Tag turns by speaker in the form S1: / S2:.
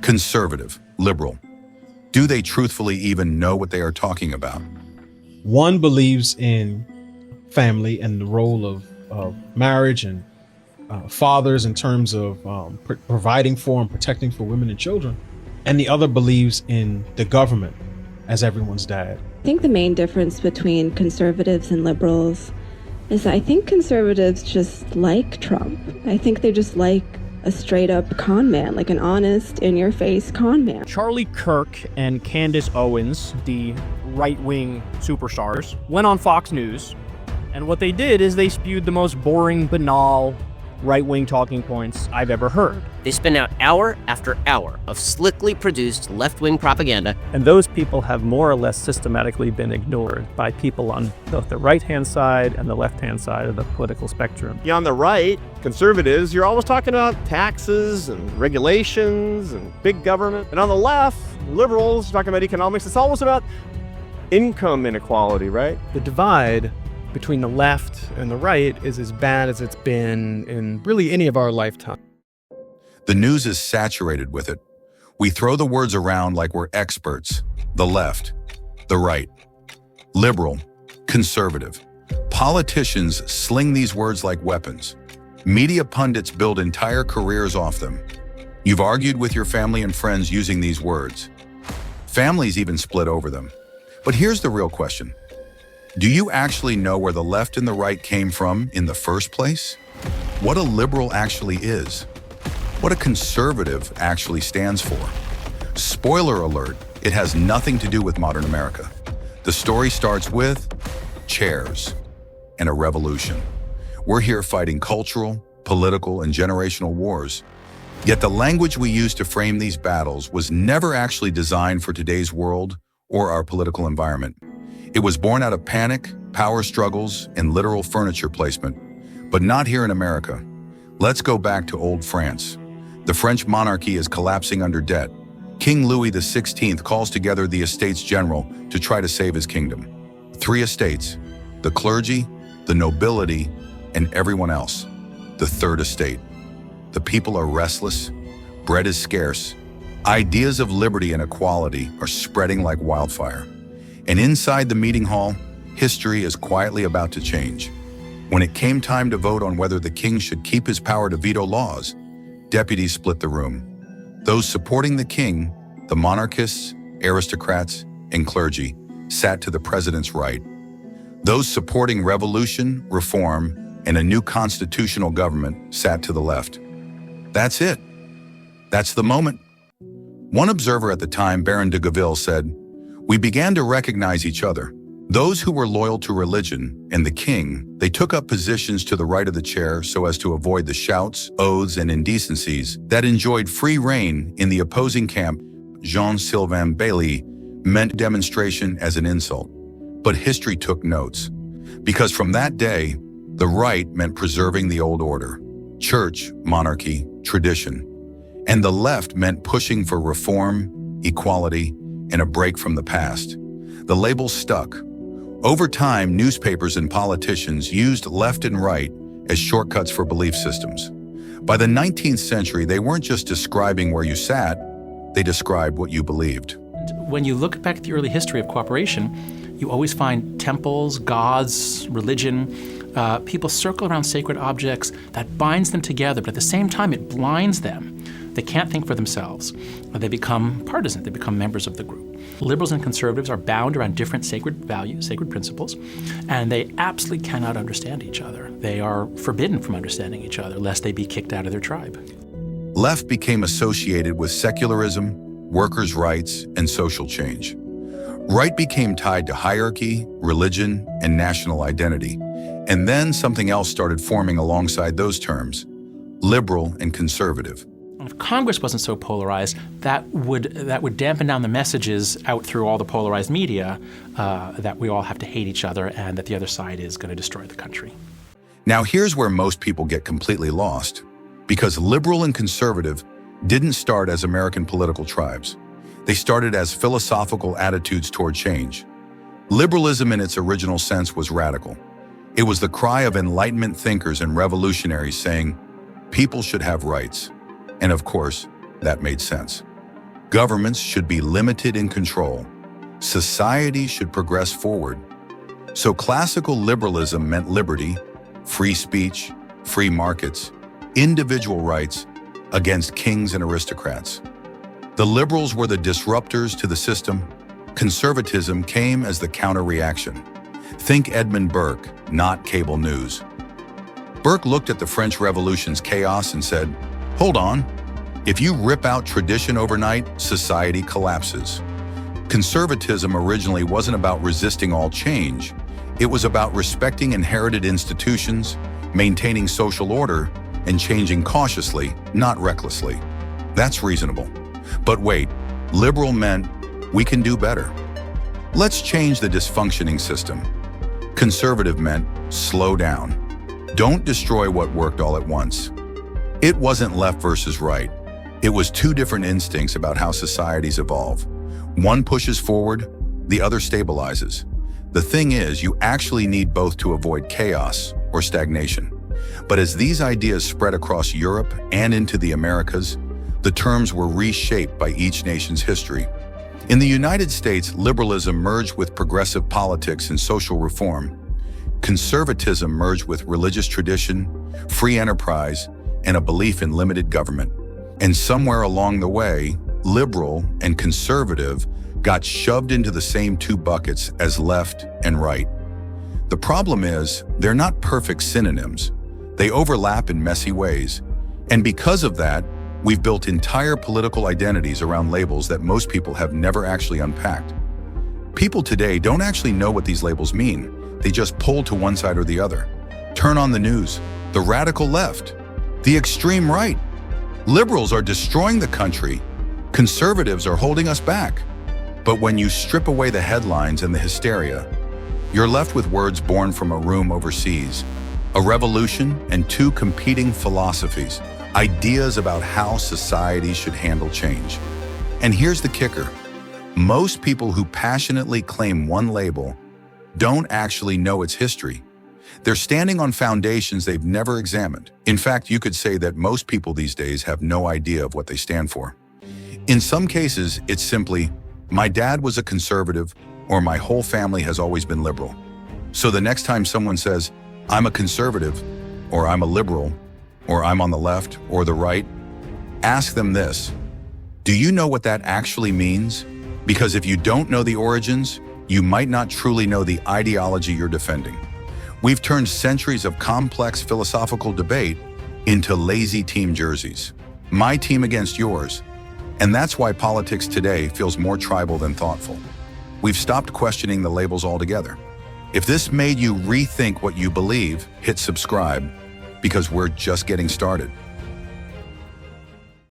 S1: Conservative, liberal. Do they truthfully even know what they are talking about?
S2: One believes in family and the role of marriage and fathers in terms of providing for and protecting for women and children. And the other believes in the government as everyone's dad.
S3: I think the main difference between conservatives and liberals is that I think conservatives just like Trump. I think they just like a straight up con man, like an honest, in your face con man.
S4: Charlie Kirk and Candace Owens, the right-wing superstars, went on Fox News, and what they did is they spewed the most boring, banal, right-wing talking points I've ever heard.
S5: They spin out hour after hour of slickly produced left-wing propaganda.
S6: And those people have more or less systematically been ignored by people on both the right-hand side and the left-hand side of the political spectrum.
S7: On the right, conservatives, you're always talking about taxes and regulations and big government. And on the left, liberals, talking about economics, it's always about income inequality, right?
S8: The divide between the left and the right is as bad as it's been in really any of our lifetime.
S1: The news is saturated with it. We throw the words around like we're experts. The left, the right, liberal, conservative. Politicians sling these words like weapons. Media pundits build entire careers off them. You've argued with your family and friends using these words. Families even split over them. But here's the real question. Do you actually know where the left and the right came from in the first place? What a liberal actually is? What a conservative actually stands for? Spoiler alert, it has nothing to do with modern America. The story starts with chairs and a revolution. We're here fighting cultural, political, and generational wars. Yet the language we use to frame these battles was never actually designed for today's world or our political environment. It was born out of panic, power struggles, and literal furniture placement, but not here in America. Let's go back to old France. The French monarchy is collapsing under debt. King Louis XVI calls together the Estates General to try to save his kingdom. 3 estates, the clergy, the nobility, and everyone else. The third estate. The people are restless, bread is scarce, ideas of liberty and equality are spreading like wildfire. And inside the meeting hall, history is quietly about to change. When it came time to vote on whether the king should keep his power to veto laws, deputies split the room. Those supporting the king, the monarchists, aristocrats, and clergy, sat to the president's right. Those supporting revolution, reform, and a new constitutional government sat to the left. That's it. That's the moment. One observer at the time, Baron de Gaulle, said, "We began to recognize each other. Those who were loyal to religion and the king, they took up positions to the right of the chair so as to avoid the shouts, oaths, and indecencies that enjoyed free reign in the opposing camp. Jean Sylvain Bailly meant demonstration as an insult. But history took notes, because from that day, the right meant preserving the old order, church, monarchy, tradition, and the left meant pushing for reform, equality, and a break from the past. The label stuck. Over time, newspapers and politicians used left and right as shortcuts for belief systems. By the 19th century, they weren't just describing where you sat, they described what you believed.
S9: When you look back at the early history of cooperation, you always find temples, gods, religion, people circle around sacred objects that binds them together, but at the same time it blinds them. They can't think for themselves. They become partisan. They become members of the group. Liberals and conservatives are bound around different sacred values, sacred principles, and they absolutely cannot understand each other. They are forbidden from understanding each other, lest they be kicked out of their tribe.
S1: Left became associated with secularism, workers' rights, and social change. Right became tied to hierarchy, religion, and national identity. And then something else started forming alongside those terms, liberal and conservative.
S9: If Congress wasn't so polarized, that would dampen down the messages out through all the polarized media that we all have to hate each other and that the other side is going to destroy the country.
S1: Now here's where most people get completely lost, because liberal and conservative didn't start as American political tribes. They started as philosophical attitudes toward change. Liberalism in its original sense was radical. It was the cry of Enlightenment thinkers and revolutionaries saying, people should have rights. And of course, that made sense. Governments should be limited in control. Society should progress forward. So classical liberalism meant liberty, free speech, free markets, individual rights against kings and aristocrats. The liberals were the disruptors to the system. Conservatism came as the counter-reaction. Think Edmund Burke, not cable news. Burke looked at the French Revolution's chaos and said, "Hold on. If you rip out tradition overnight, society collapses." Conservatism originally wasn't about resisting all change. It was about respecting inherited institutions, maintaining social order, and changing cautiously, not recklessly. That's reasonable. But wait, liberal meant we can do better. Let's change the dysfunctioning system. Conservative meant slow down. Don't destroy what worked all at once. It wasn't left versus right. It was two different instincts about how societies evolve. One pushes forward, the other stabilizes. The thing is, you actually need both to avoid chaos or stagnation. But as these ideas spread across Europe and into the Americas, the terms were reshaped by each nation's history. In the United States, liberalism merged with progressive politics and social reform. Conservatism merged with religious tradition, free enterprise, and a belief in limited government. And somewhere along the way, liberal and conservative got shoved into the same two buckets as left and right. The problem is, they're not perfect synonyms. They overlap in messy ways. And because of that, we've built entire political identities around labels that most people have never actually unpacked. People today don't actually know what these labels mean. They just pull to one side or the other. Turn on the news. The radical left. The extreme right. Liberals are destroying the country. Conservatives are holding us back. But when you strip away the headlines and the hysteria, you're left with words born from a room overseas, a revolution and two competing philosophies, ideas about how society should handle change. And here's the kicker. Most people who passionately claim one label don't actually know its history. They're standing on foundations they've never examined. In fact, you could say that most people these days have no idea of what they stand for. In some cases, it's simply, my dad was a conservative, or my whole family has always been liberal. So the next time someone says, I'm a conservative, or I'm a liberal, or I'm on the left or the right, ask them this. Do you know what that actually means? Because if you don't know the origins, you might not truly know the ideology you're defending. We've turned centuries of complex philosophical debate into lazy team jerseys. My team against yours. And that's why politics today feels more tribal than thoughtful. We've stopped questioning the labels altogether. If this made you rethink what you believe, hit subscribe, because we're just getting started.